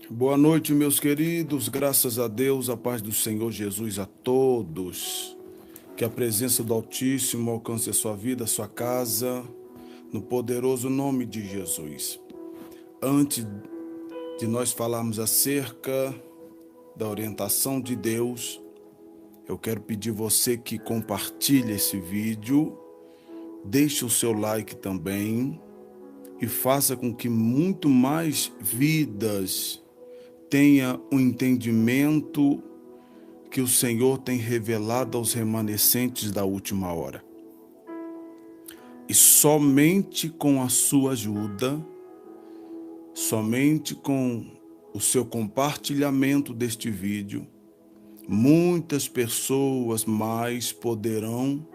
Boa noite, meus queridos. Graças a Deus, a paz do Senhor Jesus a todos. Que a presença do Altíssimo alcance a sua vida, a sua casa, no poderoso nome de Jesus. Antes de nós falarmos acerca da orientação de Deus, eu quero pedir você que compartilhe esse vídeo, deixe o seu like também e faça com que muito mais vidas tenha um entendimento que o Senhor tem revelado aos remanescentes da última hora. E somente com a sua ajuda, somente com o seu compartilhamento deste vídeo, muitas pessoas mais poderão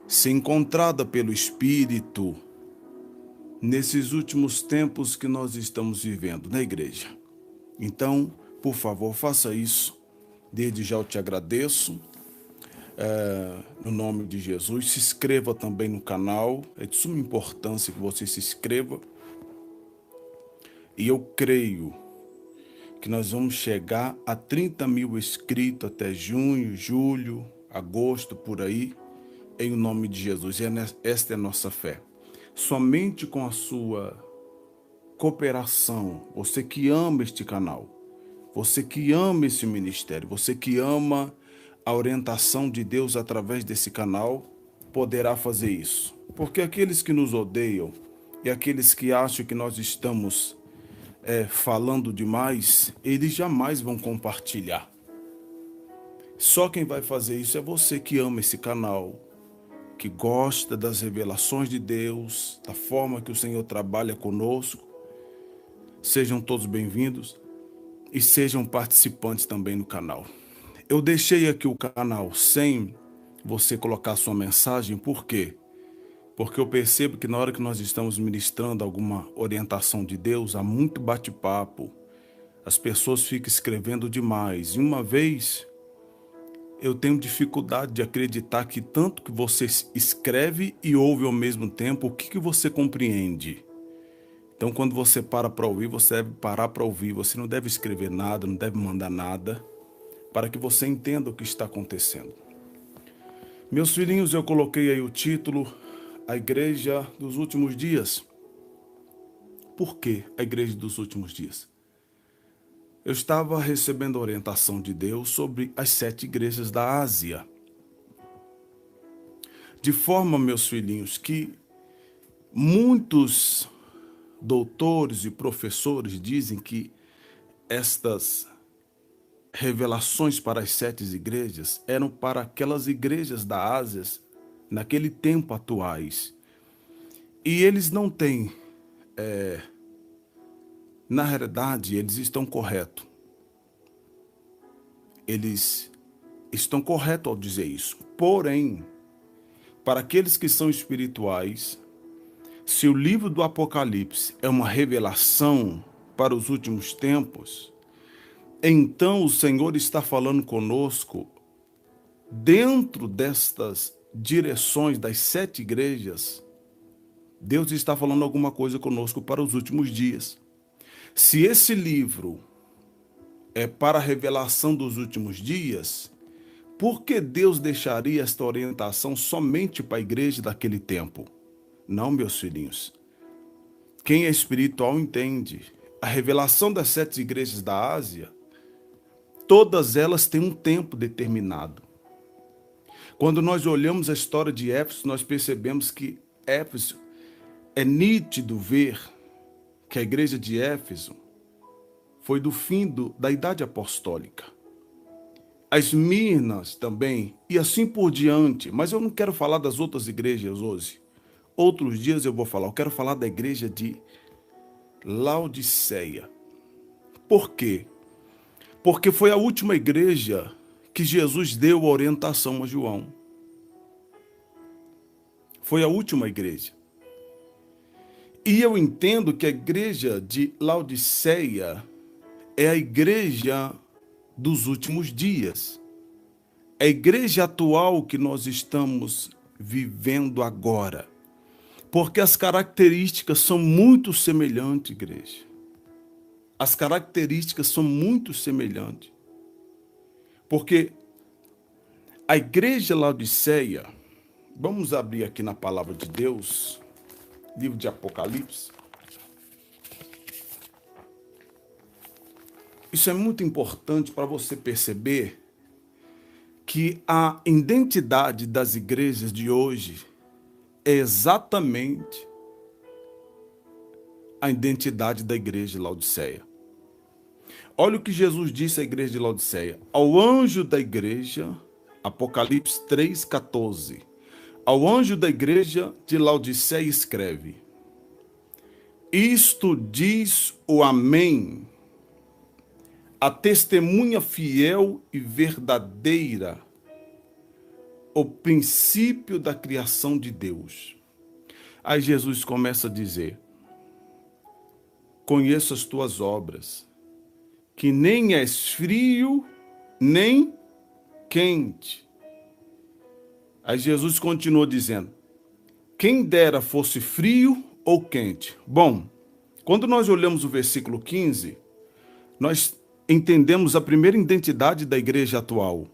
ser encontradas pelo Espírito nesses últimos tempos que nós estamos vivendo na igreja. Então, por favor, faça isso. Desde já eu te agradeço. No nome de Jesus, se inscreva também no canal. É de suma importância que você se inscreva. E eu creio que nós vamos chegar a 30 mil inscritos até junho, julho, agosto, por aí, em nome de Jesus. E esta é a nossa fé. Somente com a sua cooperação, você que ama este canal, você que ama esse ministério, você que ama a orientação de Deus através desse canal, poderá fazer isso. Porque aqueles que nos odeiam e aqueles que acham que nós estamos falando demais, eles jamais vão compartilhar. Só quem vai fazer isso é você que ama esse canal, que gosta das revelações de Deus, da forma que o Senhor trabalha conosco. Sejam todos bem-vindos e sejam participantes também no canal. Eu deixei aqui o canal sem você colocar sua mensagem, por quê? Porque eu percebo que na hora que nós estamos ministrando alguma orientação de Deus, há muito bate-papo, as pessoas ficam escrevendo demais. E uma vez, eu tenho dificuldade de acreditar que tanto que você escreve e ouve ao mesmo tempo, o que você compreende? Então, quando você para ouvir, você deve parar para ouvir. Você não deve escrever nada, não deve mandar nada, para que você entenda o que está acontecendo. Meus filhinhos, eu coloquei aí o título, A Igreja dos Últimos Dias. Por que a Igreja dos Últimos Dias? Eu estava recebendo a orientação de Deus sobre as 7 igrejas da Ásia. De forma, meus filhinhos, que muitos doutores e professores dizem que estas revelações para as 7 igrejas eram para aquelas igrejas da Ásia naquele tempo atuais. E eles não têm, na realidade, eles estão corretos. Eles estão corretos ao dizer isso. Porém, para aqueles que são espirituais, se o livro do Apocalipse é uma revelação para os últimos tempos, então o Senhor está falando conosco dentro destas direções das 7 igrejas. Deus está falando alguma coisa conosco para os últimos dias. Se esse livro é para a revelação dos últimos dias, por que Deus deixaria esta orientação somente para a igreja daquele tempo? Não, meus filhinhos. Quem é espiritual entende. A revelação das 7 igrejas da Ásia, todas elas têm um tempo determinado. Quando nós olhamos a história de Éfeso, nós percebemos que Éfeso é nítido ver que a igreja de Éfeso foi do fim da Idade Apostólica. As Esmirnas também, e assim por diante. Mas eu não quero falar das outras igrejas hoje. Outros dias eu vou falar. Eu quero falar da igreja de Laodiceia. Por quê? Porque foi a última igreja que Jesus deu a orientação a João. Foi a última igreja. E eu entendo que a igreja de Laodiceia é a igreja dos últimos dias. É a igreja atual que nós estamos vivendo agora. Porque as características são muito semelhantes, igreja. as características são muito semelhantes. Porque a igreja Laodiceia, vamos abrir aqui na palavra de Deus, livro de Apocalipse. Isso é muito importante para você perceber que a identidade das igrejas de hoje é exatamente a identidade da igreja de Laodiceia. Olha o que Jesus disse à igreja de Laodiceia. Ao anjo da igreja, Apocalipse 3,14. Ao anjo da igreja de Laodiceia escreve: Isto diz o Amém, a testemunha fiel e verdadeira, o princípio da criação de Deus. Aí Jesus começa a dizer: Conheço as tuas obras, que nem és frio, nem quente. Aí Jesus continuou dizendo: Quem dera fosse frio ou quente. Bom, quando nós olhamos o versículo 15, nós entendemos a primeira identidade da igreja atual.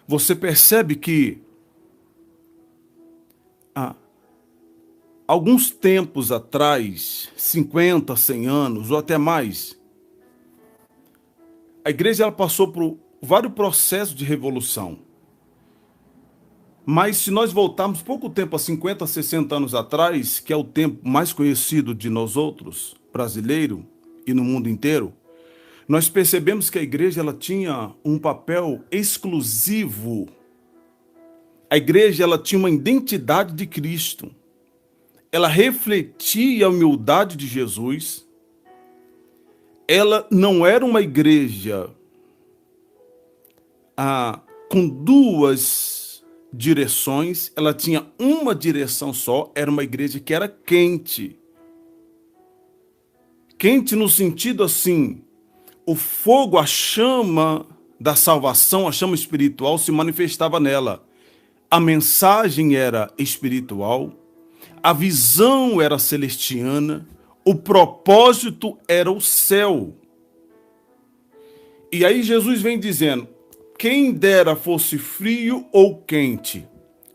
Você percebe que alguns tempos atrás, 50, 100 anos ou até mais, a igreja ela passou por vários processos de revolução. Mas se nós voltarmos pouco tempo, a 50, 60 anos atrás, que é o tempo mais conhecido de nós outros, brasileiro e no mundo inteiro, nós percebemos que a igreja ela tinha um papel exclusivo. A igreja ela tinha uma identidade de Cristo. Ela refletia a humildade de Jesus. Ela não era uma igreja com duas direções, ela tinha uma direção só, era uma igreja que era quente. Quente no sentido assim, o fogo, a chama da salvação, a chama espiritual se manifestava nela. A mensagem era espiritual, a visão era celestiana, o propósito era o céu. E aí Jesus vem dizendo: quem dera fosse frio ou quente.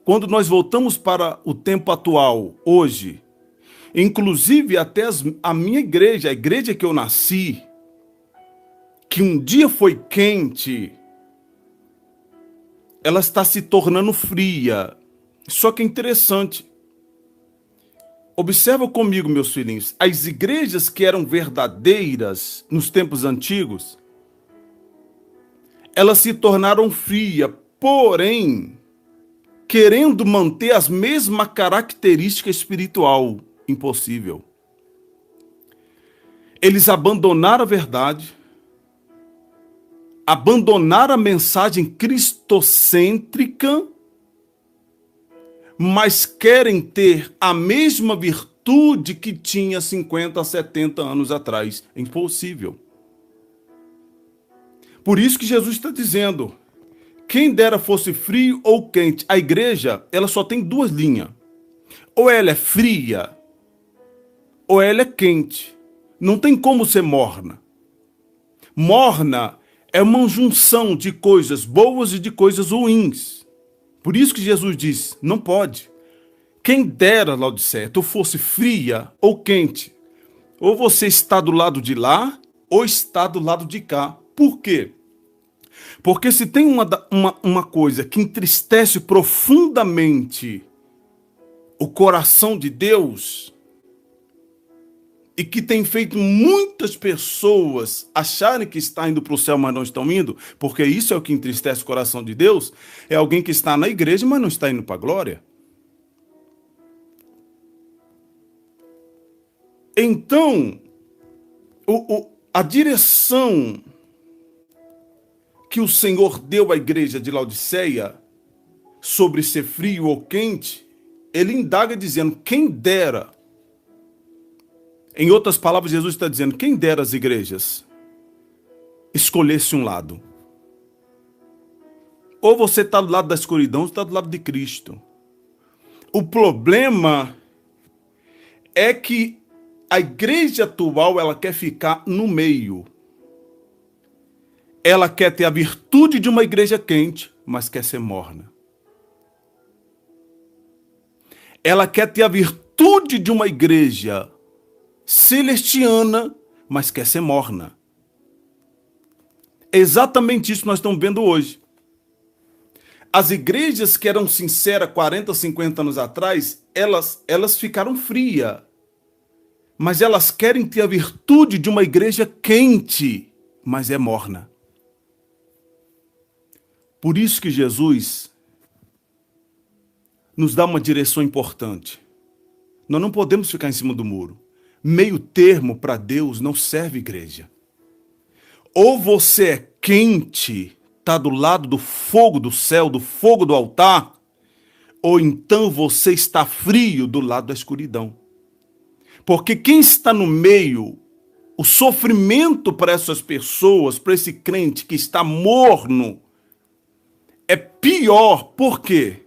Quando nós voltamos para o tempo atual, hoje, inclusive até a minha igreja, a igreja que eu nasci, que um dia foi quente, ela está se tornando fria. Só que é interessante. Observa comigo, meus filhinhos, as igrejas que eram verdadeiras nos tempos antigos, elas se tornaram frias, porém, querendo manter as mesmas características espiritual. Impossível. Eles abandonaram a verdade, abandonaram a mensagem cristocêntrica, mas querem ter a mesma virtude que tinha 50, 70 anos atrás. É impossível. Por isso que Jesus está dizendo: quem dera fosse frio ou quente. A igreja, ela só tem duas linhas. Ou ela é fria, ou ela é quente. Não tem como ser morna. Morna é uma junção de coisas boas e de coisas ruins. Por isso que Jesus diz: não pode. Quem dera, Laodiceia, tu fosse fria ou quente. Ou você está do lado de lá, ou está do lado de cá. Por quê? Porque se tem uma coisa que entristece profundamente o coração de Deus, e que tem feito muitas pessoas acharem que está indo para o céu, mas não estão indo, porque isso é o que entristece o coração de Deus, é alguém que está na igreja, mas não está indo para a glória. Então, a direção que o Senhor deu à igreja de Laodiceia sobre ser frio ou quente, ele indaga dizendo: quem dera. Em outras palavras, Jesus está dizendo: quem dera as igrejas escolhesse um lado. Ou você está do lado da escuridão, ou está do lado de Cristo. O problema é que A igreja atual, ela quer ficar no meio. Ela quer ter a virtude de uma igreja quente, mas quer ser morna. Ela quer ter a virtude de uma igreja celestiana, mas quer ser morna. É exatamente isso que nós estamos vendo hoje. As igrejas que eram sinceras 40, 50 anos atrás, elas ficaram frias. Mas elas querem ter a virtude de uma igreja quente, mas é morna. Por isso que Jesus nos dá uma direção importante. Nós não podemos ficar em cima do muro. Meio termo para Deus não serve igreja. Ou você é quente, está do lado do fogo do céu, do fogo do altar, ou então você está frio do lado da escuridão. Porque quem está no meio, o sofrimento para essas pessoas, para esse crente que está morno, é pior. Por quê?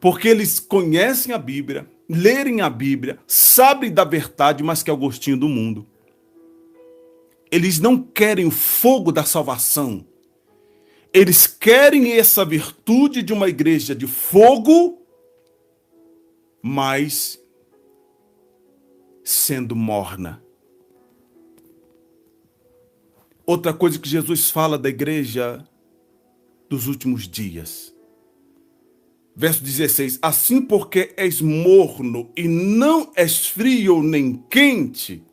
Porque eles conhecem a Bíblia, lerem a Bíblia, sabem da verdade, mas que é o gostinho do mundo. Eles não querem o fogo da salvação. Eles querem essa virtude de uma igreja de fogo, mas sendo morna. Outra coisa que Jesus fala da igreja dos últimos dias. Verso 16. Assim porque és morno e não és frio nem quente,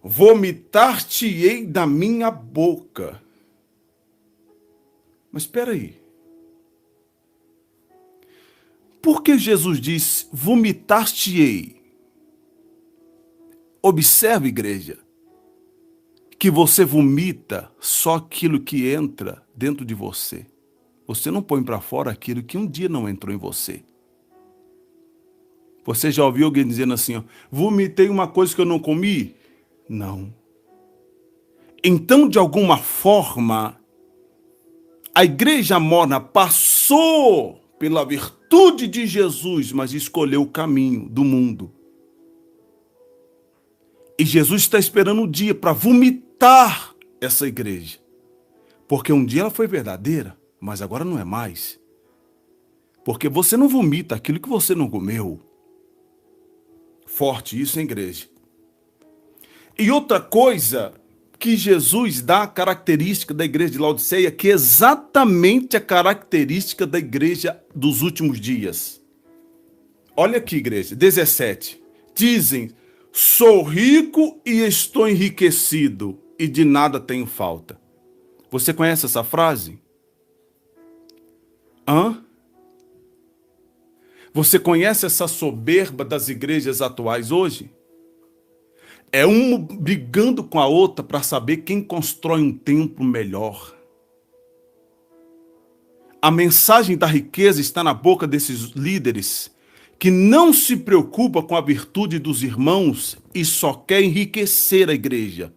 vomitar-te-ei da minha boca. Mas espera aí. Por que Jesus diz vomitar-te-ei? Observe, igreja, que você vomita só aquilo que entra dentro de você. Você não põe para fora aquilo que um dia não entrou em você. Você já ouviu alguém dizendo assim, ó, vomitei uma coisa que eu não comi? Não. Então, de alguma forma, a igreja morna passou pela virtude de Jesus, mas escolheu o caminho do mundo. E Jesus está esperando o dia para vomitar essa igreja. Porque um dia ela foi verdadeira, mas agora não é mais. Porque você não vomita aquilo que você não comeu. Forte isso, hein, igreja? E outra coisa que Jesus dá a característica da igreja de Laodiceia, que é exatamente a característica da igreja dos últimos dias. Olha aqui, igreja, 17. Dizem, sou rico e estou enriquecido, e de nada tenho falta. Você conhece essa frase? Você conhece essa soberba das igrejas atuais hoje? É uma brigando com a outra para saber quem constrói um templo melhor. A mensagem da riqueza está na boca desses líderes que não se preocupa com a virtude dos irmãos e só quer enriquecer a igreja.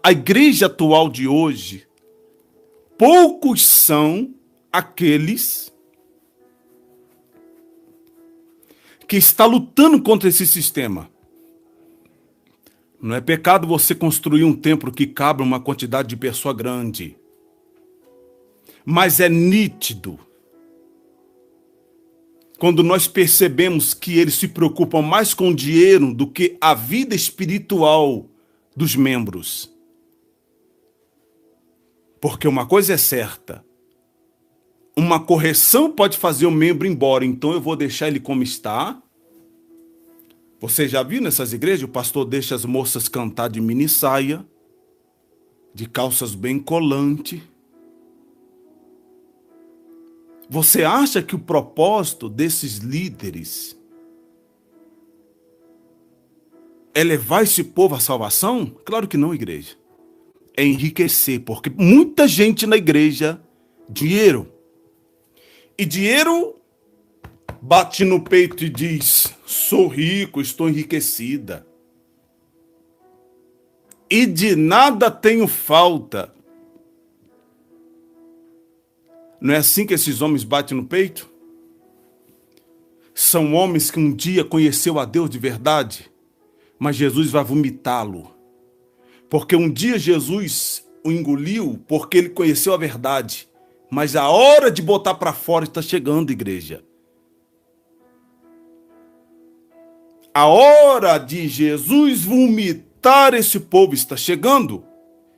A igreja atual de hoje, poucos são aqueles que estão lutando contra esse sistema. Não é pecado você construir um templo que cabe uma quantidade de pessoa grande. Mas é nítido quando nós percebemos que eles se preocupam mais com o dinheiro do que a vida espiritual dos membros. Porque uma coisa é certa. Uma correção pode fazer o membro ir embora, então eu vou deixar ele como está. Você já viu nessas igrejas? O pastor deixa as moças cantar de mini saia, de calças bem colante. Você acha que o propósito desses líderes é levar esse povo à salvação? Claro que não, igreja. É enriquecer, porque muita gente na igreja, dinheiro. E dinheiro bate no peito e diz, sou rico, estou enriquecida. E de nada tenho falta. Não é assim que esses homens batem no peito? são homens que um dia conheceu a Deus de verdade, mas Jesus vai vomitá-lo. Porque um dia Jesus o engoliu porque ele conheceu a verdade. Mas a hora de botar para fora está chegando, igreja. A hora de Jesus vomitar esse povo está chegando.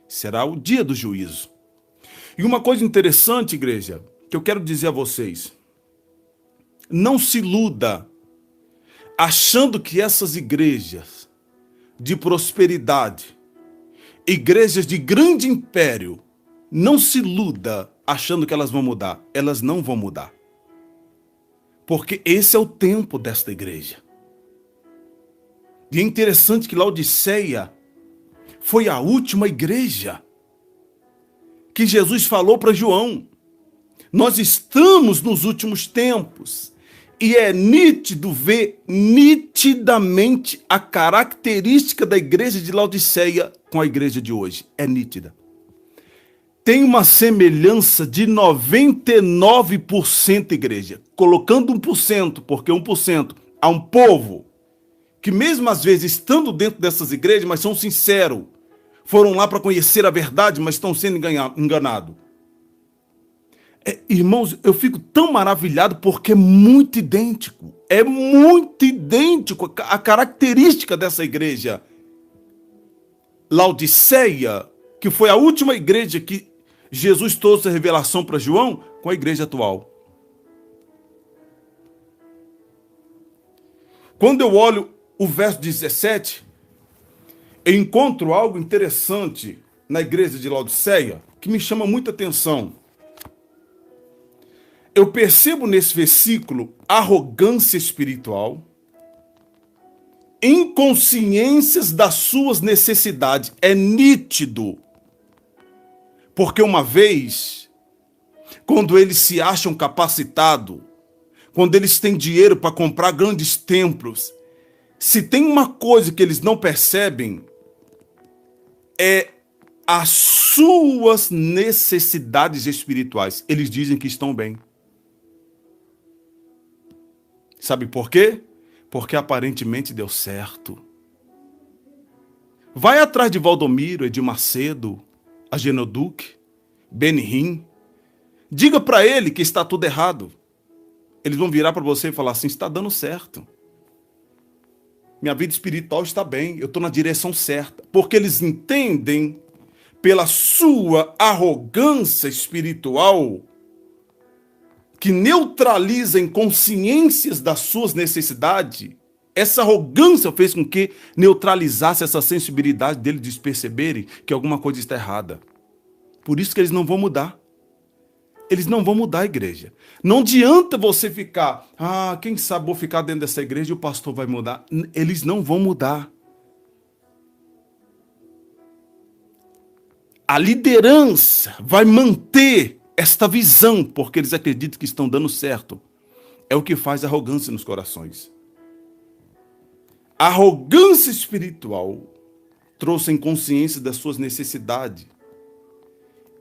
Será o dia do juízo. E uma coisa interessante, igreja, que eu quero dizer a vocês. Não se iluda achando que essas igrejas de prosperidade, igrejas de grande império, não se iluda achando que elas vão mudar. Elas não vão mudar. Porque esse é o tempo desta igreja. E é interessante que Laodiceia foi a última igreja que Jesus falou para João. Nós estamos nos últimos tempos. E é nítido ver nitidamente a característica da igreja de Laodiceia com a igreja de hoje. É nítida. Tem uma semelhança de 99%, igreja. Colocando 1%, porque 1% há um povo que mesmo às vezes estando dentro dessas igrejas, mas são sinceros. Foram lá para conhecer a verdade, mas estão sendo enganados. Irmãos, eu fico tão maravilhado porque é muito idêntico. É muito idêntico a característica dessa igreja. Laodiceia, que foi a última igreja que Jesus trouxe a revelação para João, com a igreja atual. Quando eu olho o verso 17, eu encontro algo interessante na igreja de Laodiceia que me chama muita atenção. Eu percebo nesse versículo arrogância espiritual, inconsciências das suas necessidades. É nítido. Porque uma vez, quando eles se acham capacitados, quando eles têm dinheiro para comprar grandes templos, se tem uma coisa que eles não percebem, é as suas necessidades espirituais. Eles dizem que estão bem. Sabe por quê? Porque aparentemente deu certo. Vai atrás de Valdomiro, Edir Macedo, Ageno Duque, Benihim. Diga para ele que está tudo errado. Eles vão virar para você e falar assim, está dando certo. Minha vida espiritual está bem, eu estou na direção certa. Porque eles entendem, pela sua arrogância espiritual, que neutraliza inconsciências das suas necessidades, essa arrogância fez com que neutralizasse essa sensibilidade deles de perceberem que alguma coisa está errada. Por isso que eles não vão mudar. Eles não vão mudar a igreja. Não adianta você ficar, quem sabe vou ficar dentro dessa igreja e o pastor vai mudar. Eles não vão mudar. A liderança vai manter esta visão, porque eles acreditam que estão dando certo. É o que faz arrogância nos corações. A arrogância espiritual trouxe inconsciência das suas necessidades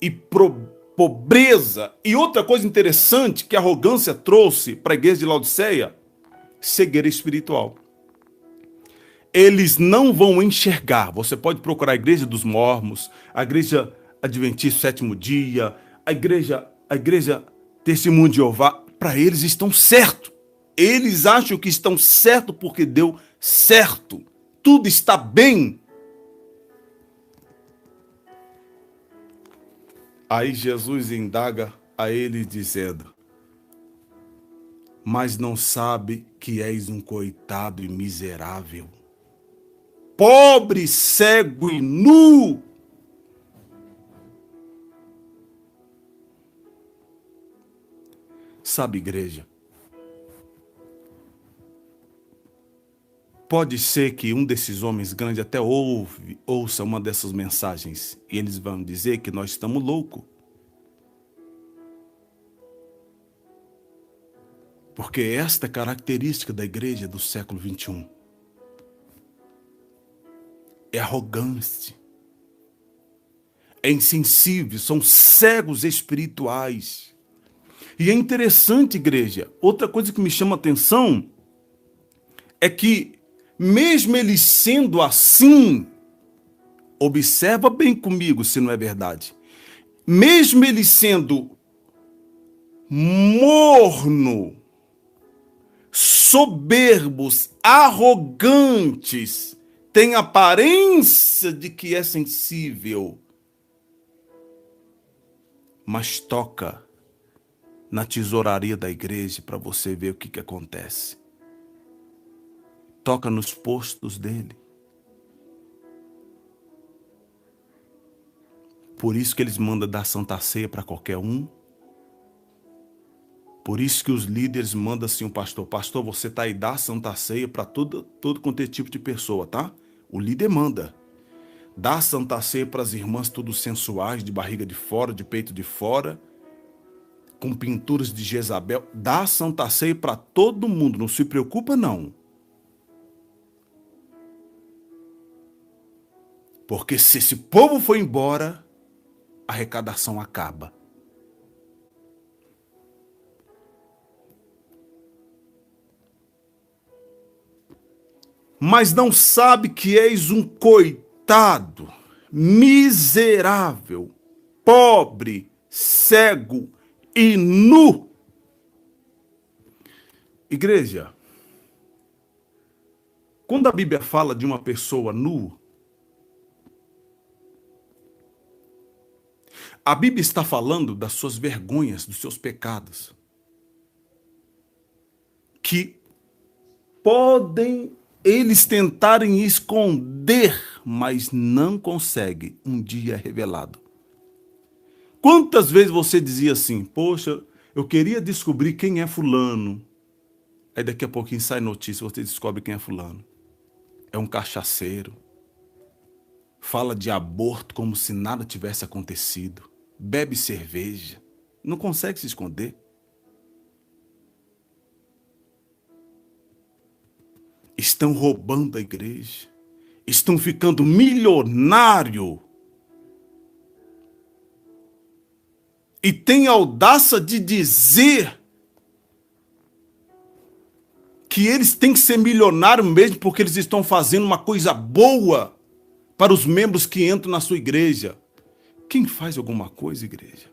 e pobreza. E outra coisa interessante que a arrogância trouxe para a igreja de Laodiceia, cegueira espiritual. Eles não vão enxergar. Você pode procurar a igreja dos Mormons, a igreja Adventista Sétimo Dia, a igreja Testemunho de Jeová. Para eles estão certo. Eles acham que estão certo porque deu certo. Tudo está bem. Aí Jesus indaga a ele dizendo, mas não sabe que és um coitado e miserável, pobre, cego e nu. Sabe, igreja, pode ser que um desses homens grandes até ouça uma dessas mensagens e eles vão dizer que nós estamos loucos. Porque esta é a característica da igreja do século XXI. É arrogante. É insensível, são cegos espirituais. E é interessante, igreja, outra coisa que me chama a atenção é que, mesmo ele sendo assim, observa bem comigo se não é verdade, mesmo ele sendo morno, soberbos, arrogantes, tem aparência de que é sensível, mas toca na tesouraria da igreja para você ver o que acontece. Toca nos postos dele. Por isso que eles mandam dar Santa Ceia para qualquer um. Por isso que os líderes mandam assim o pastor. Pastor, você está aí, dá Santa Ceia para todo quanto é tipo de pessoa, tá? O líder manda. Dá Santa Ceia para as irmãs tudo sensuais, de barriga de fora, de peito de fora, com pinturas de Jezabel. Dá Santa Ceia para todo mundo, não se preocupa não. Porque se esse povo for embora, a arrecadação acaba. Mas não sabe que és um coitado, miserável, pobre, cego e nu. Igreja, quando a Bíblia fala de uma pessoa nua, a Bíblia está falando das suas vergonhas, dos seus pecados, que podem eles tentarem esconder, mas não conseguem. Um dia é revelado. Quantas vezes você dizia assim, poxa, eu queria descobrir quem é fulano. Aí daqui a pouquinho sai notícia, você descobre quem é fulano. É um cachaceiro. Fala de aborto como se nada tivesse acontecido. Bebe cerveja. Não consegue se esconder. Estão roubando a igreja. Estão ficando milionário. E tem a audácia de dizer que eles têm que ser milionários mesmo porque eles estão fazendo uma coisa boa para os membros que entram na sua igreja. Quem faz alguma coisa, igreja?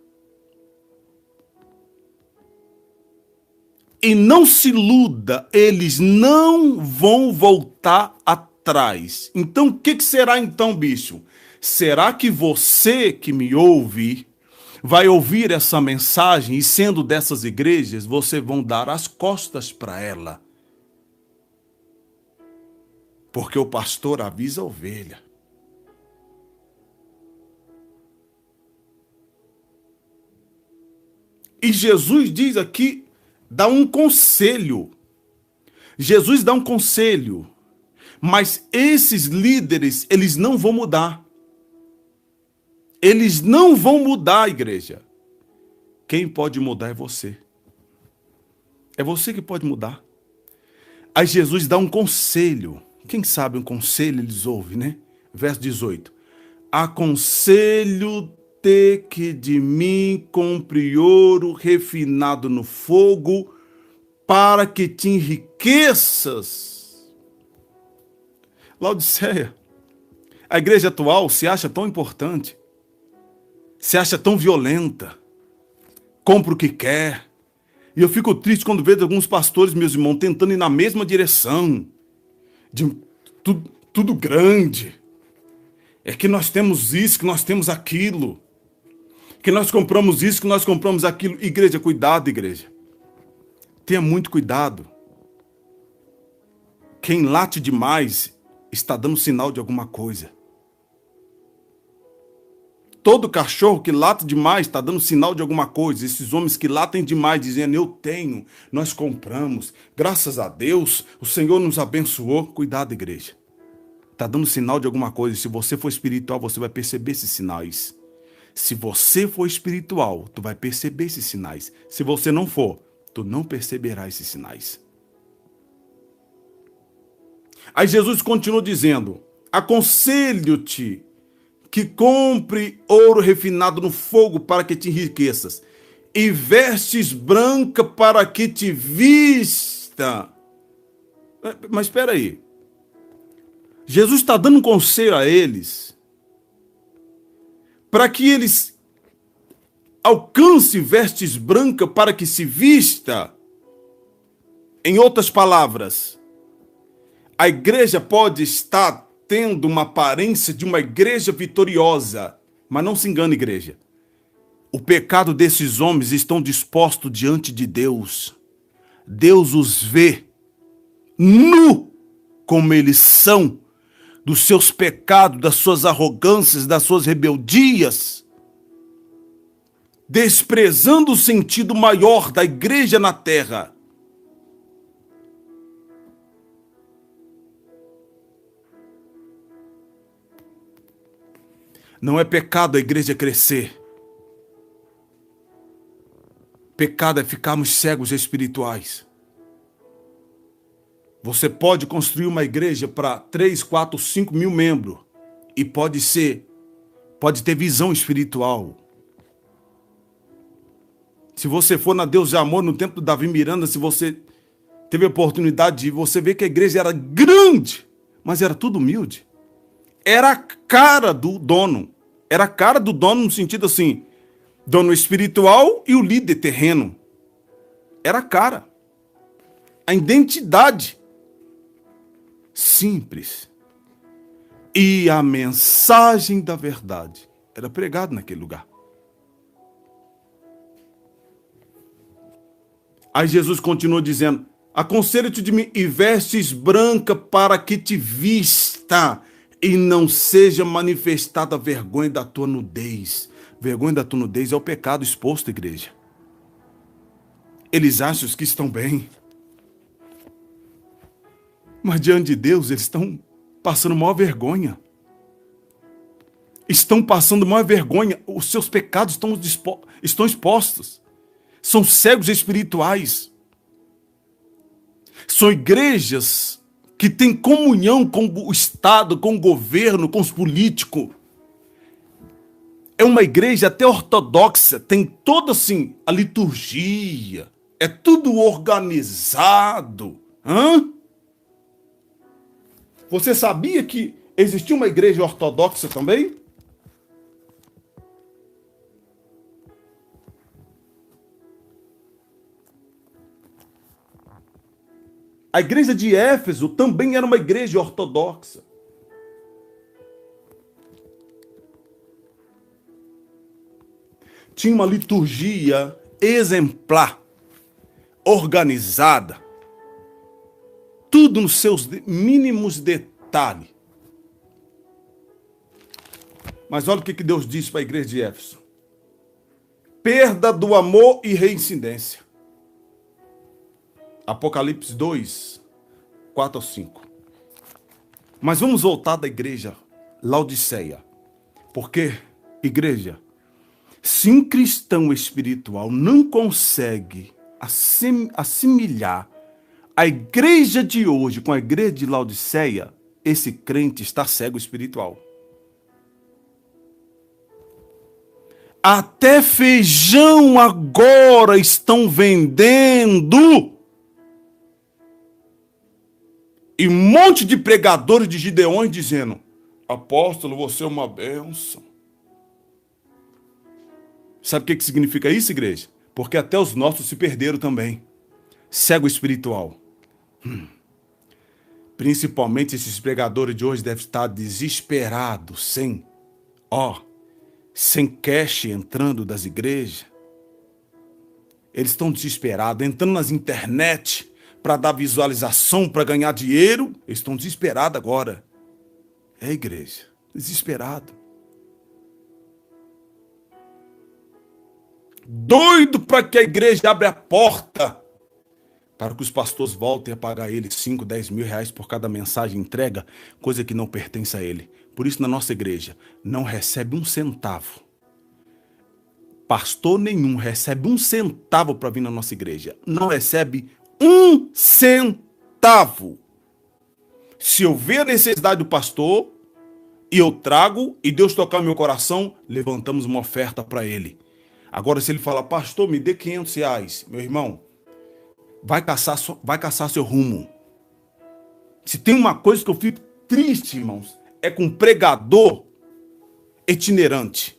E não se iluda, eles não vão voltar atrás. Então, o que será então, bicho? Será que você que me ouve vai ouvir essa mensagem e sendo dessas igrejas, você vão dar as costas para ela? Porque o pastor avisa a ovelha. E Jesus diz aqui, dá um conselho. Jesus dá um conselho. Mas esses líderes, eles não vão mudar. Eles não vão mudar, igreja. Quem pode mudar é você. É você que pode mudar. Aí Jesus dá um conselho. Quem sabe um conselho eles ouvem, né? Verso 18. Aconselho-te que de mim compre ouro refinado no fogo, para que te enriqueças. Laodiceia, a igreja atual se acha tão importante, se acha tão violenta, compra o que quer. E eu fico triste quando vejo alguns pastores, meus irmãos, tentando ir na mesma direção, de tudo grande. É que nós temos isso, que nós temos aquilo, que nós compramos isso, que nós compramos aquilo. Igreja, cuidado, igreja. Tenha muito cuidado. Quem late demais está dando sinal de alguma coisa. Todo cachorro que late demais está dando sinal de alguma coisa. Esses homens que latem demais, dizendo, eu tenho, nós compramos, graças a Deus, o Senhor nos abençoou. Cuidado, igreja. Está dando sinal de alguma coisa. Se você for espiritual, você vai perceber esses sinais. Se você for espiritual, tu vai perceber esses sinais. Se você não for, tu não perceberá esses sinais. Aí Jesus continua dizendo, aconselho-te que compre ouro refinado no fogo para que te enriqueças, e vestes branca para que te vista. Mas espera aí. Jesus está dando um conselho a eles para que eles alcancem vestes brancas para que se vista. Em outras palavras, a igreja pode estar tendo uma aparência de uma igreja vitoriosa, mas não se engane, igreja. O pecado desses homens estão dispostos diante de Deus. Deus os vê nu como eles são, dos seus pecados, das suas arrogâncias, das suas rebeldias, desprezando o sentido maior da igreja na terra. Não é pecado a igreja crescer. Pecado é ficarmos cegos espirituais. Você pode construir uma igreja para 3, 4, 5 mil membros e pode ter visão espiritual. Se você for na Deus de Amor, no templo do Davi Miranda, se você teve a oportunidade de ir, você vê que a igreja era grande, mas era tudo humilde. Era a cara do dono. Era a cara do dono no sentido assim, dono espiritual e o líder terreno. Era a cara. A identidade. Simples. E a mensagem da verdade era pregada naquele lugar. Aí Jesus continua dizendo, aconselho-te de mim e vestes branca para que te vista e não seja manifestada a vergonha da tua nudez. Vergonha da tua nudez é o pecado exposto, igreja. Eles acham que estão bem. Mas diante de Deus, eles estão passando maior vergonha. Estão passando maior vergonha. Os seus pecados estão expostos. São cegos espirituais. São igrejas que têm comunhão com o Estado, com o governo, com os políticos. É uma igreja até ortodoxa, tem toda assim a liturgia, é tudo organizado. Você sabia que existia uma igreja ortodoxa também? A igreja de Éfeso também era uma igreja ortodoxa. Tinha uma liturgia exemplar, organizada, tudo nos seus mínimos detalhes. Mas olha o que Deus disse para a igreja de Éfeso. Perda do amor e reincidência. Apocalipse 2, 4 ao 5. Mas vamos voltar da igreja Laodiceia. Porque, igreja, se um cristão espiritual não consegue assimilar a igreja de hoje com a igreja de Laodiceia, esse crente está cego espiritual. Até feijão agora estão vendendo. E um monte de pregadores de Gideões dizendo, apóstolo, você é uma bênção. Sabe o que significa isso, igreja? Porque até os nossos se perderam também. Cego espiritual. Principalmente esses pregadores de hoje devem estar desesperados, sem cash entrando das igrejas. Eles estão desesperados, entrando nas internet para dar visualização, para ganhar dinheiro. Eles estão desesperados agora. É, igreja, desesperado. Doido para que a igreja abra a porta para que os pastores voltem a pagar ele 5, 10 mil reais por cada mensagem entrega, coisa que não pertence a ele. Por isso, na nossa igreja, não recebe um centavo. Pastor nenhum recebe um centavo para vir na nossa igreja. Não recebe um centavo. Se eu ver a necessidade do pastor, e eu trago, e Deus tocar no meu coração, levantamos uma oferta para ele. Agora, se ele falar, pastor, me dê 500 reais, meu irmão, vai caçar seu rumo. Se tem uma coisa que eu fico triste, irmãos, é com pregador itinerante.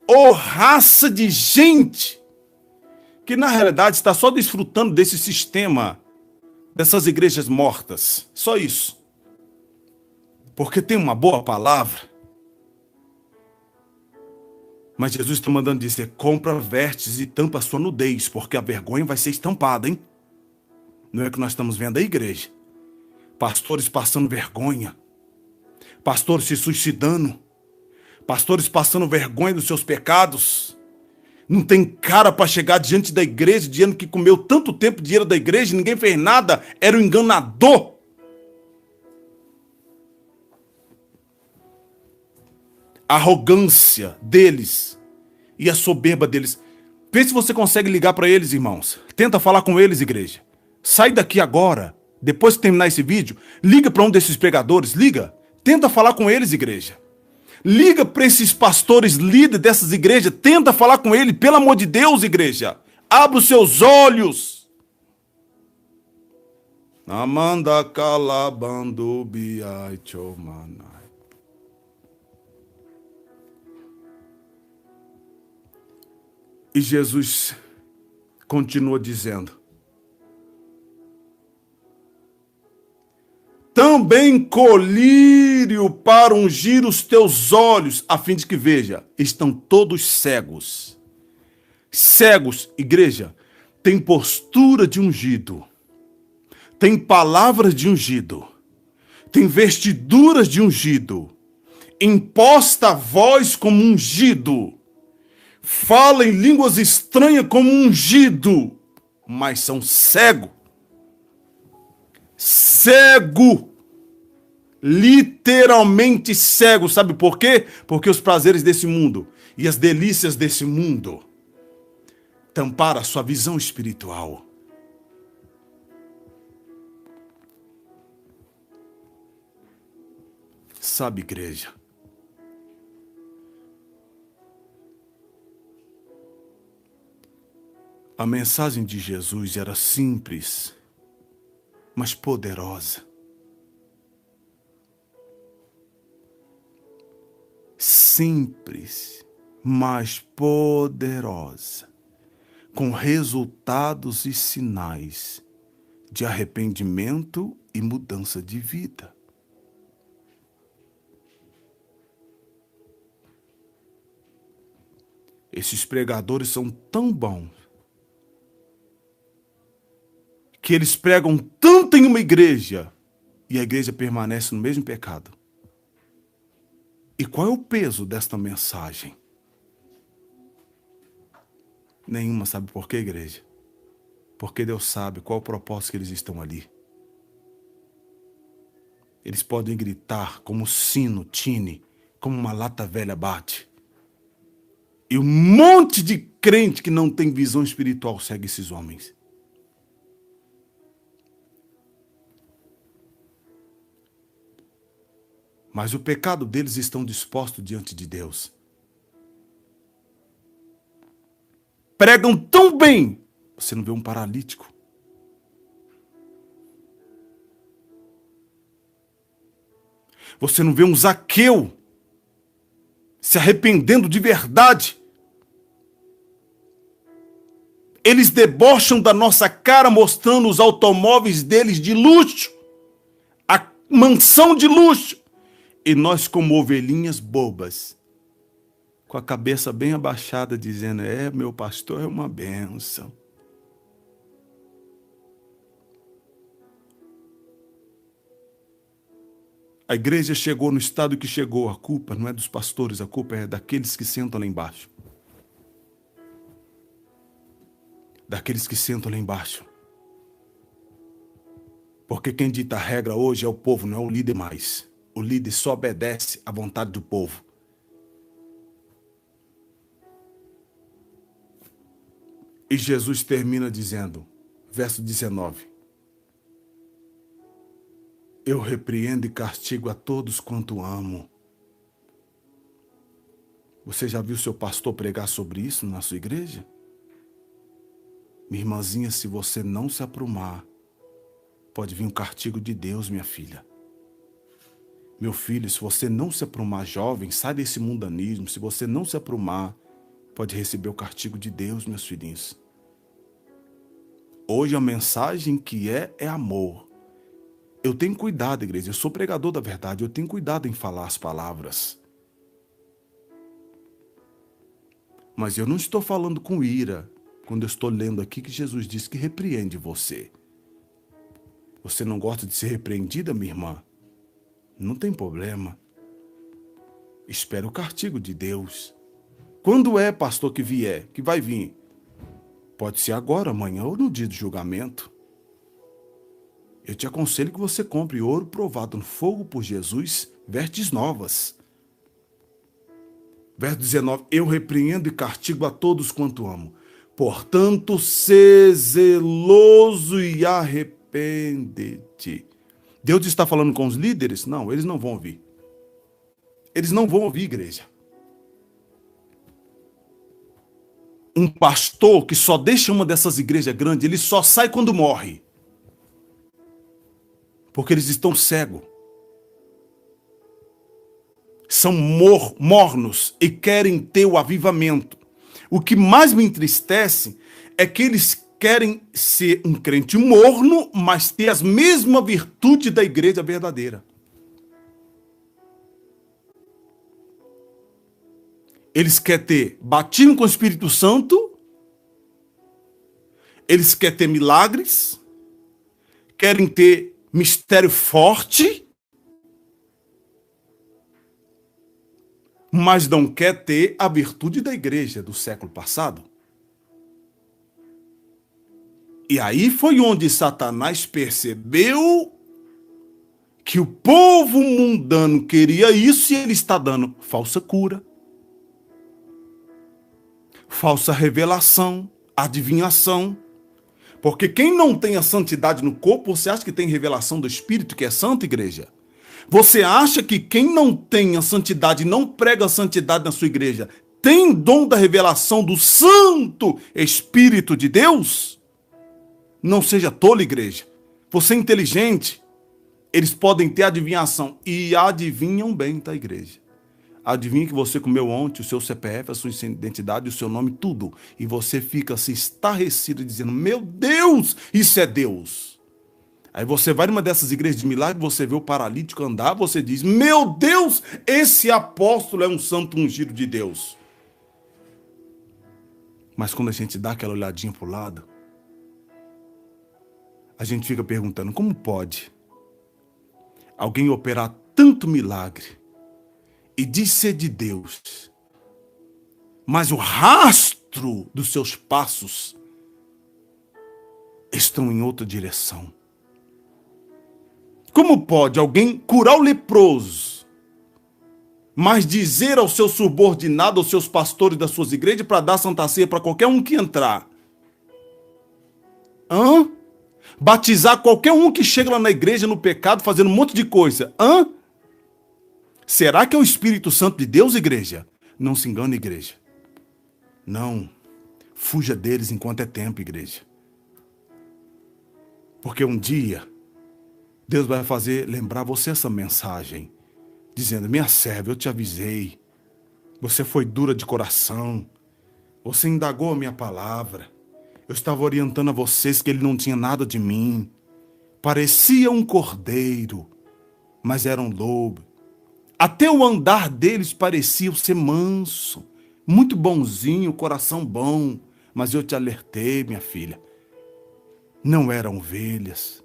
Ou raça de gente que na realidade está só desfrutando desse sistema, dessas igrejas mortas. Só isso. Porque tem uma boa palavra. Mas Jesus está mandando dizer, compra vestes e tampa a sua nudez, porque a vergonha vai ser estampada, hein? Não é que nós estamos vendo a igreja. Pastores passando vergonha. Pastores se suicidando. Pastores passando vergonha dos seus pecados. Não tem cara para chegar diante da igreja, dizendo que comeu tanto tempo dinheiro da igreja e ninguém fez nada. Era um enganador. A arrogância deles e a soberba deles. Vê se você consegue ligar para eles, irmãos. Tenta falar com eles, igreja. Sai daqui agora. Depois que terminar esse vídeo, liga para um desses pregadores. Liga. Tenta falar com eles, igreja. Liga para esses pastores líderes dessas igrejas. Tenta falar com ele. Pelo amor de Deus, igreja. Abra os seus olhos. Amanda calabando biai chomanai. E Jesus continua dizendo: também colírio para ungir os teus olhos, a fim de que veja, estão todos cegos. Cegos, igreja, tem postura de ungido, tem palavras de ungido, tem vestiduras de ungido, imposta a voz como ungido, fala em línguas estranhas como ungido, mas são cegos. Cego, literalmente cego, sabe por quê? Porque os prazeres desse mundo e as delícias desse mundo tamparam a sua visão espiritual. Sabe, igreja, a mensagem de Jesus era simples, mas poderosa. Simples, mas poderosa. Com resultados e sinais de arrependimento e mudança de vida. Esses pregadores são tão bons que eles pregam tanto em uma igreja e a igreja permanece no mesmo pecado. E qual é o peso desta mensagem? Nenhuma. Sabe por quê, igreja? Porque Deus sabe qual o propósito que eles estão ali. Eles podem gritar como sino, tine, como uma lata velha bate. E um monte de crente que não tem visão espiritual segue esses homens. Mas o pecado deles estão dispostos diante de Deus. Pregam tão bem. Você não vê um paralítico. Você não vê um Zaqueu se arrependendo de verdade. Eles debocham da nossa cara mostrando os automóveis deles de luxo. A mansão de luxo. E nós como ovelhinhas bobas, com a cabeça bem abaixada, dizendo, meu pastor é uma bênção. A igreja chegou no estado que chegou. A culpa não é dos pastores, a culpa é daqueles que sentam lá embaixo. Daqueles que sentam lá embaixo. Porque quem dita a regra hoje é o povo, não é o líder mais. O líder só obedece à vontade do povo. E Jesus termina dizendo, verso 19. Eu repreendo e castigo a todos quanto amo. Você já viu seu pastor pregar sobre isso na sua igreja? Minha irmãzinha, se você não se aprumar, pode vir o castigo de Deus, minha filha. Meu filho, se você não se aprumar jovem, sai desse mundanismo. Se você não se aprumar, pode receber o castigo de Deus, meus filhinhos. Hoje a mensagem que é amor. Eu tenho cuidado, igreja. Eu sou pregador da verdade. Eu tenho cuidado em falar as palavras. Mas eu não estou falando com ira quando eu estou lendo aqui que Jesus disse que repreende você. Você não gosta de ser repreendida, minha irmã? Não tem problema. Espera o castigo de Deus. Quando é, pastor, que vier? Que vai vir? Pode ser agora, amanhã ou no dia do julgamento. Eu te aconselho que você compre ouro provado no fogo por Jesus, vestes novas. Verso 19, eu repreendo e castigo a todos quanto amo. Portanto, sê zeloso e arrepende-te. Deus está falando com os líderes? Não, eles não vão ouvir. Eles não vão ouvir, igreja. Um pastor que só deixa uma dessas igrejas grandes, ele só sai quando morre. Porque eles estão cegos. São mornos e querem ter o avivamento. O que mais me entristece é que eles querem ser um crente morno, mas ter as mesmas virtudes da igreja verdadeira. Eles querem ter batismo com o Espírito Santo, eles querem ter milagres, querem ter mistério forte, mas não quer ter a virtude da igreja do século passado. E aí foi onde Satanás percebeu que o povo mundano queria isso e ele está dando falsa cura, falsa revelação, adivinhação. Porque quem não tem a santidade no corpo, você acha que tem revelação do Espírito, que é santo, igreja? Você acha que quem não tem a santidade, não prega a santidade na sua igreja, tem dom da revelação do Santo Espírito de Deus? Não seja tolo, igreja. Você é inteligente. Eles podem ter adivinhação. E adivinham bem, tá, igreja? Adivinha que você comeu ontem, o seu CPF, a sua identidade, o seu nome, tudo. E você fica assim, estarrecido, dizendo, meu Deus, isso é Deus. Aí você vai numa dessas igrejas de milagre, você vê o paralítico andar, você diz, meu Deus, esse apóstolo é um santo ungido de Deus. Mas quando a gente dá aquela olhadinha pro lado, a gente fica perguntando, como pode alguém operar tanto milagre e diz ser de Deus, mas o rastro dos seus passos estão em outra direção? Como pode alguém curar o leproso, mas dizer ao seu subordinado, aos seus pastores das suas igrejas, para dar santa ceia para qualquer um que entrar? Batizar qualquer um que chega lá na igreja no pecado, fazendo um monte de coisa? Será que é o Espírito Santo de Deus, igreja? Não se engane, igreja. Não. Fuja deles enquanto é tempo, igreja. Porque um dia Deus vai fazer lembrar você essa mensagem, dizendo, minha serva, eu te avisei. Você foi dura de coração. Você indagou a minha palavra. Eu estava orientando a vocês que ele não tinha nada de mim. Parecia um cordeiro, mas era um lobo. Até o andar deles parecia ser manso, muito bonzinho, coração bom. Mas eu te alertei, minha filha. Não eram ovelhas.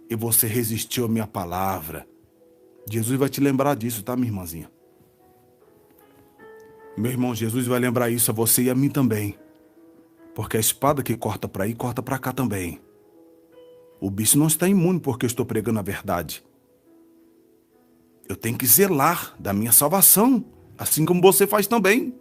E você resistiu à minha palavra. Jesus vai te lembrar disso, tá, minha irmãzinha? Meu irmão, Jesus vai lembrar isso a você e a mim também. Porque a espada que corta para aí, corta para cá também. O bicho não está imune porque eu estou pregando a verdade. Eu tenho que zelar da minha salvação, assim como você faz também.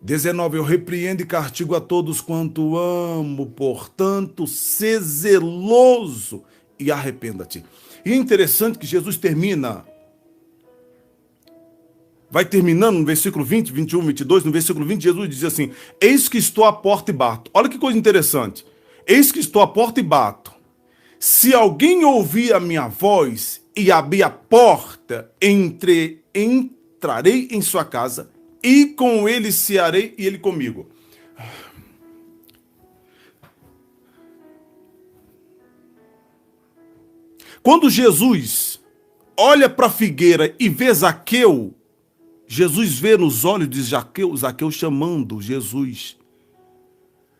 19, eu repreendo e castigo a todos quanto amo, portanto, sê zeloso e arrependa-te. E é interessante que Jesus termina vai terminando no versículo 20, 21, 22, no versículo 20, Jesus diz assim: eis que estou à porta e bato. Olha que coisa interessante. Eis que estou à porta e bato. Se alguém ouvir a minha voz e abrir a porta, entrarei em sua casa e com ele cearei e ele comigo. Quando Jesus olha para a figueira e vê Zaqueu, Jesus vê nos olhos de Zaqueu chamando Jesus.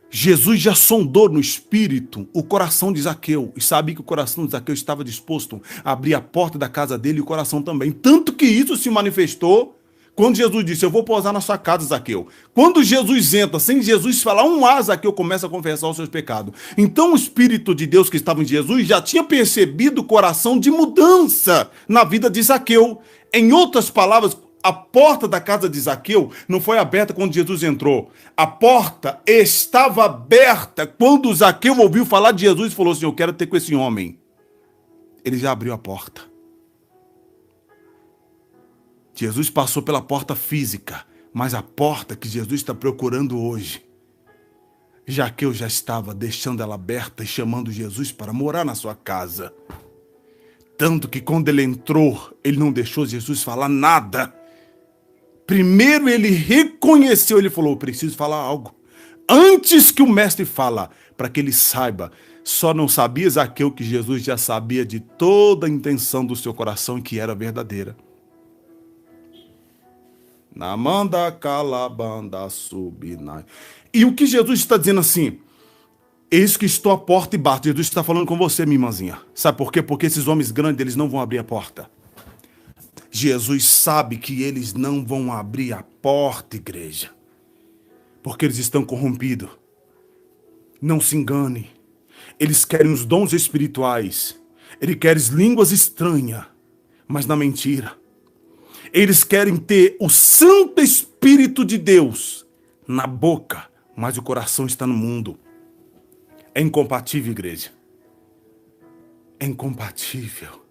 Jesus já sondou no espírito o coração de Zaqueu e sabia que o coração de Zaqueu estava disposto a abrir a porta da casa dele e o coração também. Tanto que isso se manifestou quando Jesus disse: eu vou pousar na sua casa, Zaqueu. Quando Jesus entra, sem Jesus falar um A, Zaqueu começa a confessar os seus pecados. Então o Espírito de Deus que estava em Jesus já tinha percebido o coração de mudança na vida de Zaqueu. Em outras palavras, a porta da casa de Zaqueu não foi aberta quando Jesus entrou. A porta estava aberta quando Zaqueu ouviu falar de Jesus e falou assim: eu quero ter com esse homem. Ele já abriu a porta. Jesus passou pela porta física, mas a porta que Jesus está procurando hoje, Zaqueu já estava deixando ela aberta e chamando Jesus para morar na sua casa. Tanto que quando ele entrou, ele não deixou Jesus falar nada. Primeiro ele reconheceu, ele falou: eu preciso falar algo. Antes que o mestre fala, para que ele saiba. Só não sabia Zaqueu que Jesus já sabia de toda a intenção do seu coração, que era verdadeira. Namanda calabanda subinai. E o que Jesus está dizendo assim: eis que estou à porta e bato. Jesus está falando com você, minha irmãzinha. Sabe por quê? Porque esses homens grandes, eles não vão abrir a porta. Jesus sabe que eles não vão abrir a porta, igreja, porque eles estão corrompidos. Não se engane. Eles querem os dons espirituais. Eles querem línguas estranhas, mas na mentira. Eles querem ter o Santo Espírito de Deus na boca, mas o coração está no mundo. É incompatível, igreja. É incompatível.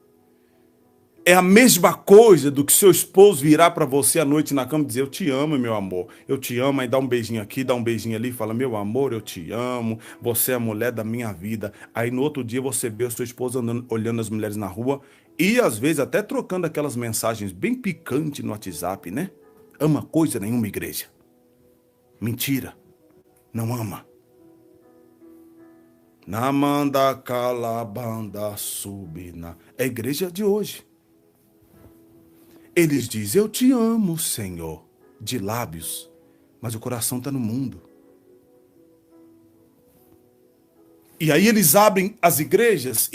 É a mesma coisa do que seu esposo virar para você à noite na cama e dizer: eu te amo, meu amor, eu te amo, aí dá um beijinho aqui, dá um beijinho ali, fala: meu amor, eu te amo, você é a mulher da minha vida. Aí no outro dia você vê a sua esposa andando, olhando as mulheres na rua e às vezes até trocando aquelas mensagens bem picantes no WhatsApp, né? Ama coisa nenhuma, igreja. Mentira, não ama. Namanda calabanda subina. É a igreja de hoje. Eles dizem: eu te amo, Senhor, de lábios, mas o coração está no mundo. E aí eles abrem as igrejas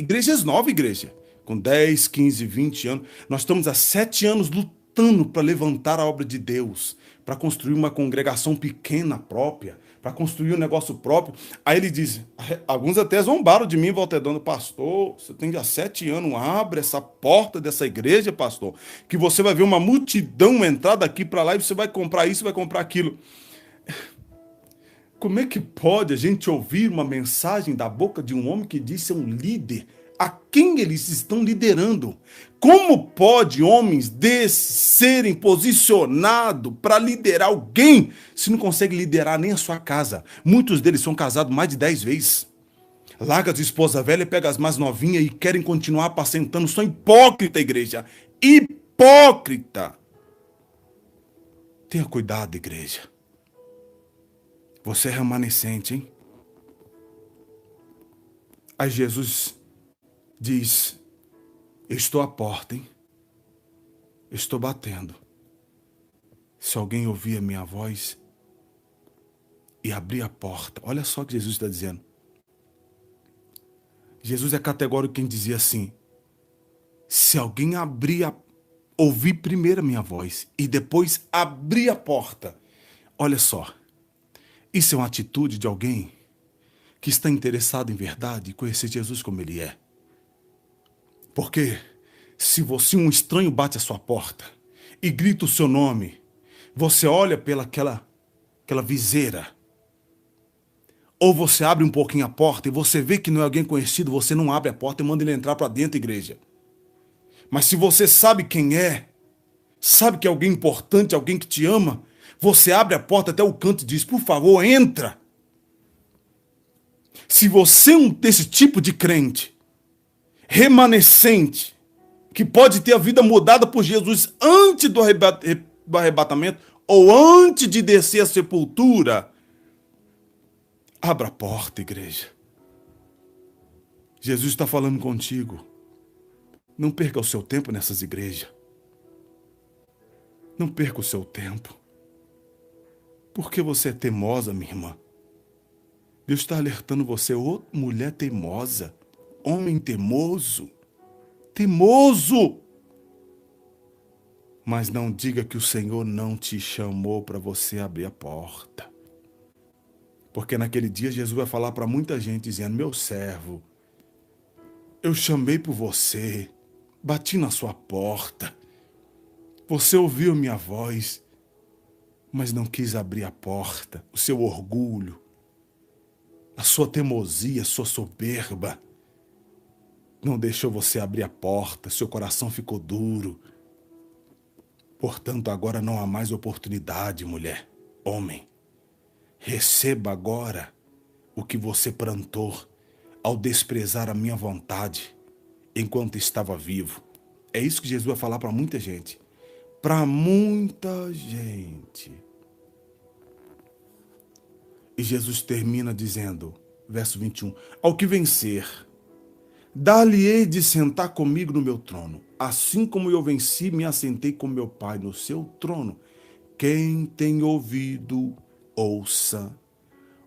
novas, igreja, com 10, 15, 20 anos. Nós estamos há 7 anos lutando para levantar a obra de Deus, para construir uma congregação pequena própria, para construir um negócio próprio. Aí ele diz, alguns até zombaram de mim, Volta Redonda: pastor, você tem já 7 anos, abre essa porta dessa igreja, pastor, que você vai ver uma multidão entrar daqui para lá e você vai comprar isso, vai comprar aquilo. Como é que pode a gente ouvir uma mensagem da boca de um homem que diz ser um líder? A quem eles estão liderando? Como pode homens desses serem posicionados para liderar alguém se não consegue liderar nem a sua casa? Muitos deles são casados mais de 10 vezes. Larga as esposas velhas, pega as mais novinhas e querem continuar apacentando. São hipócrita, igreja. Hipócrita. Tenha cuidado, igreja. Você é remanescente, hein? Aí Jesus diz: eu estou à porta, hein? Eu estou batendo. Se alguém ouvir a minha voz e abrir a porta. Olha só o que Jesus está dizendo. Jesus é categórico quem dizia assim: se alguém ouvir primeiro a minha voz e depois abrir a porta. Olha só. Isso é uma atitude de alguém que está interessado em verdade e conhecer Jesus como ele é. Porque se um estranho bate a sua porta e grita o seu nome, você olha pela aquela viseira, ou você abre um pouquinho a porta e você vê que não é alguém conhecido, você não abre a porta e manda ele entrar para dentro da igreja. Mas se você sabe quem é, sabe que é alguém importante, alguém que te ama, você abre a porta até o canto e diz, por favor, entra. Se você é um desse tipo de crente, remanescente, que pode ter a vida mudada por Jesus antes do arrebatamento ou antes de descer à sepultura, abra a porta, igreja. Jesus está falando contigo. Não perca o seu tempo nessas igrejas. Não perca o seu tempo. Porque você é teimosa, minha irmã. Deus está alertando você, ô mulher teimosa, homem teimoso. Teimoso! Mas não diga que o Senhor não te chamou para você abrir a porta. Porque naquele dia Jesus vai falar para muita gente dizendo, meu servo, eu chamei por você, bati na sua porta, você ouviu minha voz, mas não quis abrir a porta. O seu orgulho, a sua teimosia, a sua soberba, não deixou você abrir a porta, seu coração ficou duro. Portanto, agora não há mais oportunidade, mulher, homem. Receba agora o que você plantou ao desprezar a minha vontade enquanto estava vivo. É isso que Jesus vai falar para muita gente. Para muita gente. E Jesus termina dizendo, verso 21, ao que vencer, dar-lhe-ei de sentar comigo no meu trono, assim como eu venci, me assentei com meu Pai no seu trono. Quem tem ouvido, ouça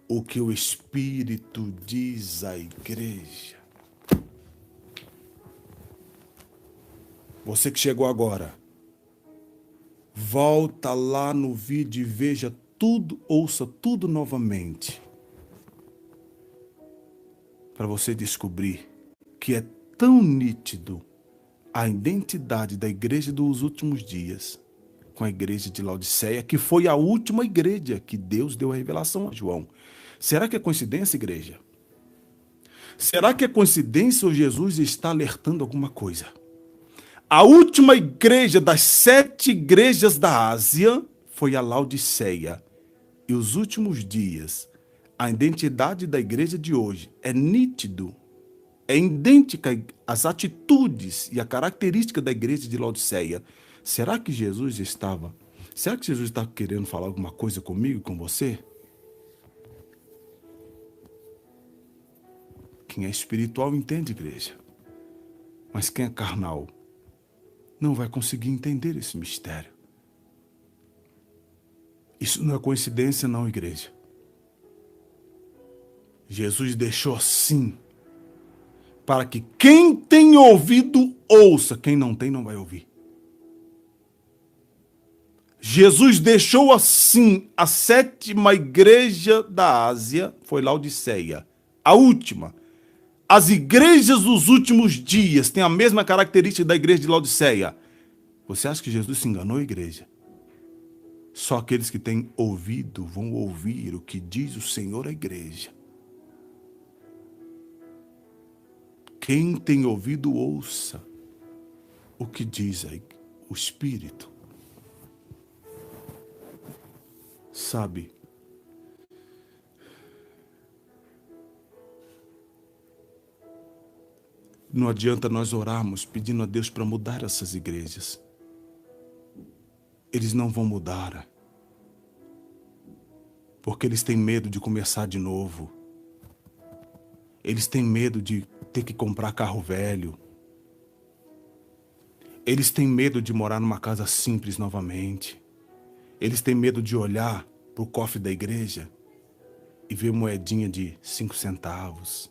o que o Espírito diz à igreja. Você que chegou agora, volta lá no vídeo e veja tudo, ouça tudo novamente, para você descobrir que é tão nítido a identidade da igreja dos últimos dias com a igreja de Laodiceia, que foi a última igreja que Deus deu a revelação a João. Será que é coincidência, igreja? Será que é coincidência ou Jesus está alertando alguma coisa? A última igreja das 7 igrejas da Ásia foi a Laodiceia. E os últimos dias, a identidade da igreja de hoje é nítido, é idêntica às atitudes e a característica da igreja de Laodiceia. Será que Jesus está querendo falar alguma coisa comigo, com você? Quem é espiritual entende, igreja. Mas quem é carnal não vai conseguir entender esse mistério. Isso não é coincidência, não, igreja. Jesus deixou assim, para que quem tem ouvido, ouça. Quem não tem, não vai ouvir. Jesus deixou assim a 7ª igreja da Ásia, foi Laodiceia. A última. As igrejas dos últimos dias têm a mesma característica da igreja de Laodiceia. Você acha que Jesus se enganou, igreja? Só aqueles que têm ouvido vão ouvir o que diz o Senhor à igreja. Quem tem ouvido, ouça o que diz o Espírito. Sabe, não adianta nós orarmos pedindo a Deus para mudar essas igrejas. Eles não vão mudar, porque eles têm medo de começar de novo. Eles têm medo de ter que comprar carro velho. Eles têm medo de morar numa casa simples novamente. Eles têm medo de olhar para o cofre da igreja e ver moedinha de 5 centavos.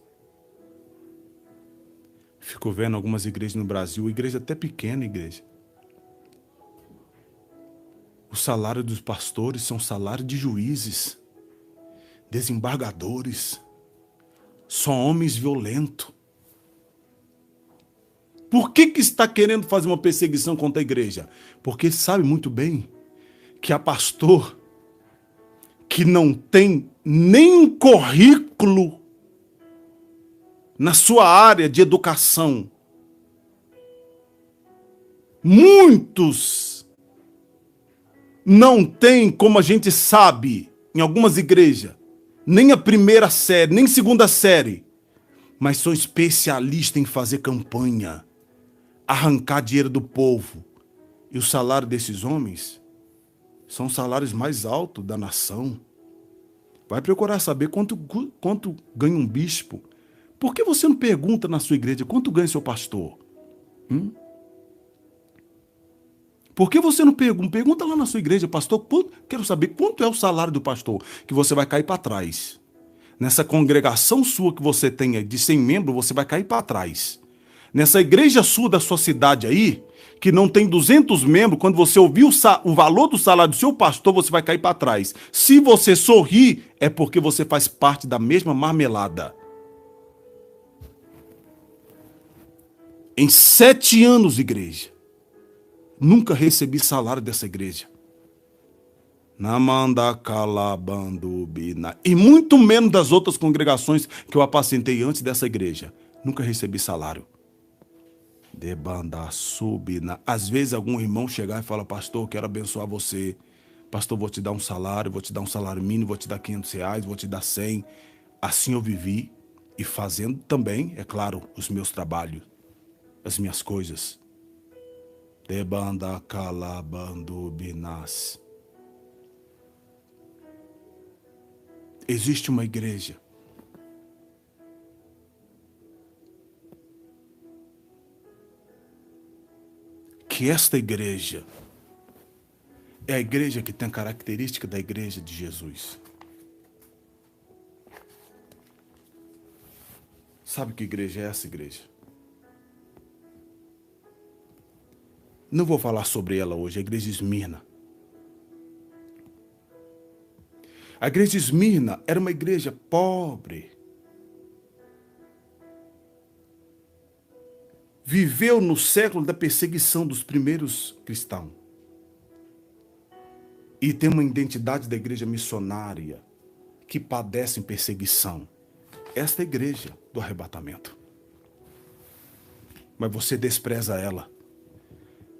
Fico vendo algumas igrejas no Brasil, igreja até pequena, igreja. O salário dos pastores são salário de juízes, desembargadores, só homens violentos. Por que está querendo fazer uma perseguição contra a igreja? Porque ele sabe muito bem que há pastor que não tem nem um currículo na sua área de educação. Muitos Não tem, como a gente sabe, em algumas igrejas, nem a primeira série, nem segunda série, mas são especialistas em fazer campanha, arrancar dinheiro do povo. E o salário desses homens são os salários mais altos da nação. Vai procurar saber quanto ganha um bispo. Por que você não pergunta na sua igreja quanto ganha seu pastor? Por que você não pergunta? Pergunta lá na sua igreja, pastor, quero saber quanto é o salário do pastor, que você vai cair para trás. Nessa congregação sua que você tem de 100 membros, você vai cair para trás. Nessa igreja sua da sua cidade aí, que não tem 200 membros, quando você ouvir o valor do salário do seu pastor, você vai cair para trás. Se você sorrir, é porque você faz parte da mesma marmelada. Em 7 anos de igreja, nunca recebi salário dessa igreja. E muito menos das outras congregações que eu apacentei antes dessa igreja. Nunca recebi salário. Às vezes algum irmão chegar e fala, pastor, quero abençoar você. Pastor, vou te dar um salário mínimo, vou te dar R$ 500, vou te dar 100. Assim eu vivi e fazendo também, é claro, os meus trabalhos, as minhas coisas. Existe uma igreja que esta igreja é a igreja que tem a característica da igreja de Jesus. Sabe que igreja é essa igreja? Não vou falar sobre ela hoje, a igreja de Esmirna. A igreja de Esmirna era uma igreja pobre. Viveu no século da perseguição dos primeiros cristãos. E tem uma identidade da igreja missionária que padece perseguição. Esta é a igreja do arrebatamento. Mas você despreza ela.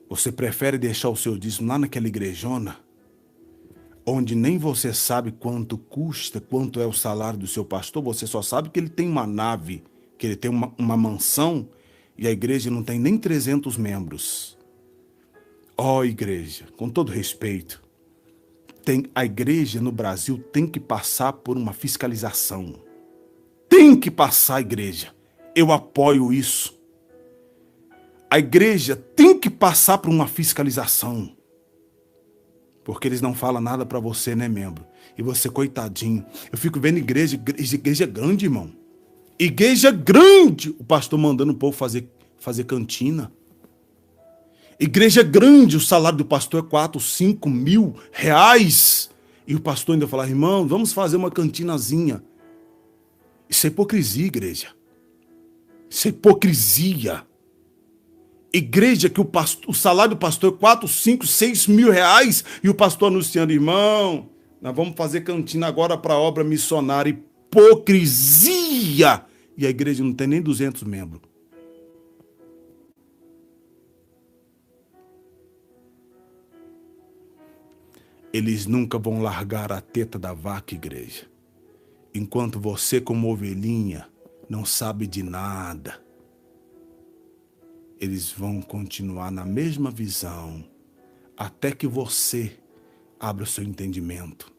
Você prefere deixar o seu dízimo lá naquela igrejona, onde nem você sabe quanto custa, quanto é o salário do seu pastor, você só sabe que ele tem uma nave, que ele tem uma mansão, e a igreja não tem nem 300 membros. Igreja, com todo respeito, a igreja no Brasil tem que passar por uma fiscalização. Tem que passar, igreja. Eu apoio isso. A igreja tem que passar por uma fiscalização. Porque eles não falam nada para você, né, membro? E você, coitadinho. Eu fico vendo igreja grande, irmão. Igreja grande. O pastor mandando o povo fazer cantina. Igreja grande, o salário do pastor é 4, 5 mil reais. E o pastor ainda fala, irmão, vamos fazer uma cantinazinha. Isso é hipocrisia, igreja. Isso é hipocrisia. Igreja que o salário do pastor é 4, 5, 6 mil reais e o pastor anunciando, irmão, nós vamos fazer cantina agora para a obra missionária. Hipocrisia! E a igreja não tem nem 200 membros. Eles nunca vão largar a teta da vaca, igreja. Enquanto você, como ovelhinha, não sabe de nada. Eles vão continuar na mesma visão, até que você abra o seu entendimento.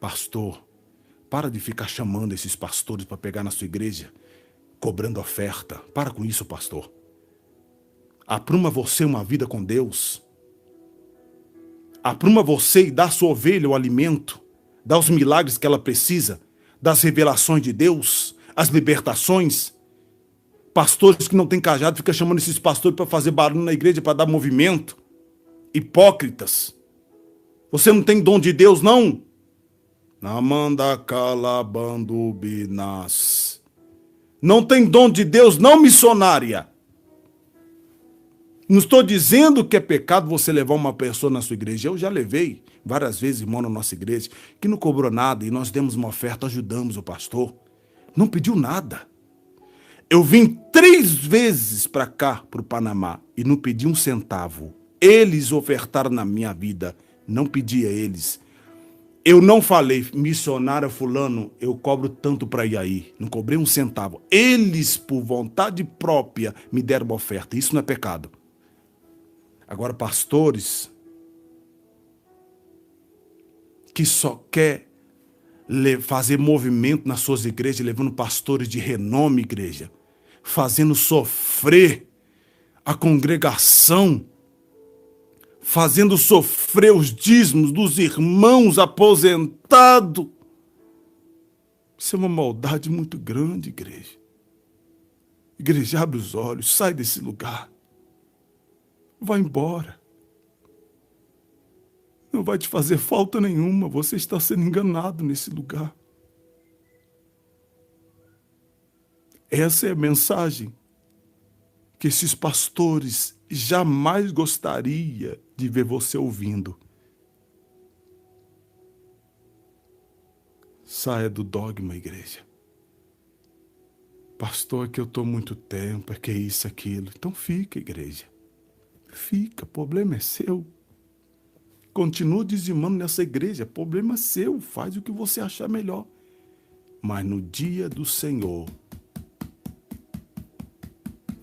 Pastor, para de ficar chamando esses pastores para pegar na sua igreja, cobrando oferta. Para com isso, pastor. Apruma você uma vida com Deus. Apruma você e dá à sua ovelha o alimento, dá os milagres que ela precisa, das revelações de Deus, as libertações. Pastores que não têm cajado ficam chamando esses pastores para fazer barulho na igreja, para dar movimento. Hipócritas. Você não tem dom de Deus, não? Não tem dom de Deus, não, missionária. Não estou dizendo que é pecado você levar uma pessoa na sua igreja. Eu já levei várias vezes irmão na nossa igreja, que não cobrou nada e nós demos uma oferta, ajudamos o pastor. Não pediu nada. Eu vim 3 vezes para cá, para o Panamá, e não pedi um centavo. Eles ofertaram na minha vida Não pedi a eles. Eu não falei, missionário fulano, eu cobro tanto para ir aí. Não cobrei um centavo. Eles, por vontade própria, me deram uma oferta. Isso não é pecado. Agora, pastores que só quer fazer movimento nas suas igrejas, levando pastores de renome, igreja, fazendo sofrer a congregação, fazendo sofrer os dízimos dos irmãos aposentados. Isso é uma maldade muito grande, igreja. Igreja, abre os olhos, sai desse lugar. Vai embora. Não vai te fazer falta nenhuma, você está sendo enganado nesse lugar. Essa é a mensagem que esses pastores jamais gostaria de ver você ouvindo. Saia do dogma, igreja. Pastor, é que eu estou muito tempo, é que é isso, aquilo. Então fica, igreja. Fica, o problema é seu. Continua dizimando nessa igreja, problema é seu, faz o que você achar melhor. Mas no dia do Senhor,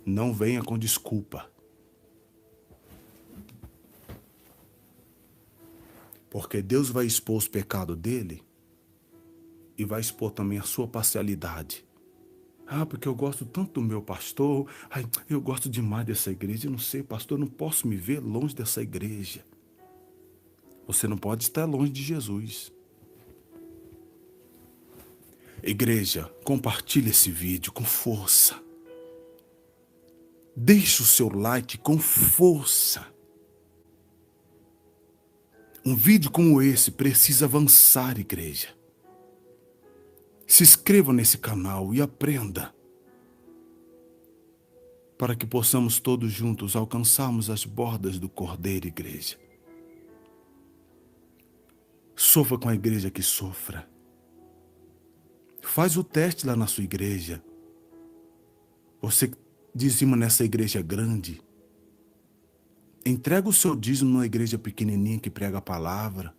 não venha com desculpa. Porque Deus vai expor os pecados dele e vai expor também a sua parcialidade. Ah, porque eu gosto tanto do meu pastor, ai, eu gosto demais dessa igreja, eu não sei, pastor, eu não posso me ver longe dessa igreja. Você não pode estar longe de Jesus. Igreja, compartilhe esse vídeo com força. Deixe o seu like com força. Um vídeo como esse precisa avançar, igreja. Se inscreva nesse canal e aprenda, para que possamos todos juntos alcançarmos as bordas do Cordeiro, igreja. Sofra com a igreja que sofra. Faz o teste lá na sua igreja. Você dizima nessa igreja grande. Entrega o seu dízimo numa igreja pequenininha que prega a palavra.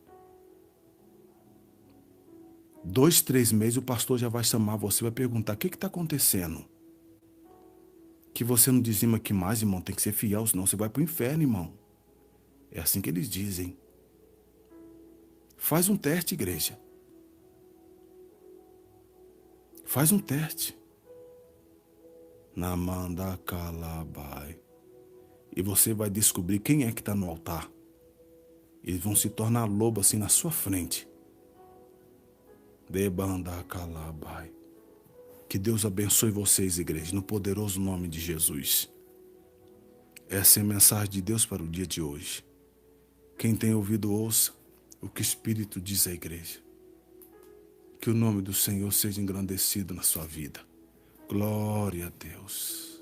2, 3 meses o pastor já vai chamar você, vai perguntar, o que está acontecendo? Que você não dizima aqui mais, irmão, tem que ser fiel, senão você vai para o inferno, irmão. É assim que eles dizem. Faz um teste, igreja. Faz um teste. Namanda calabai. E você vai descobrir quem é que está no altar. Eles vão se tornar lobo assim na sua frente. Debanda calabai. Que Deus abençoe vocês, igreja, no poderoso nome de Jesus. Essa é a mensagem de Deus para o dia de hoje. Quem tem ouvido, ouça o que o Espírito diz à igreja. Que o nome do Senhor seja engrandecido na sua vida. Glória a Deus.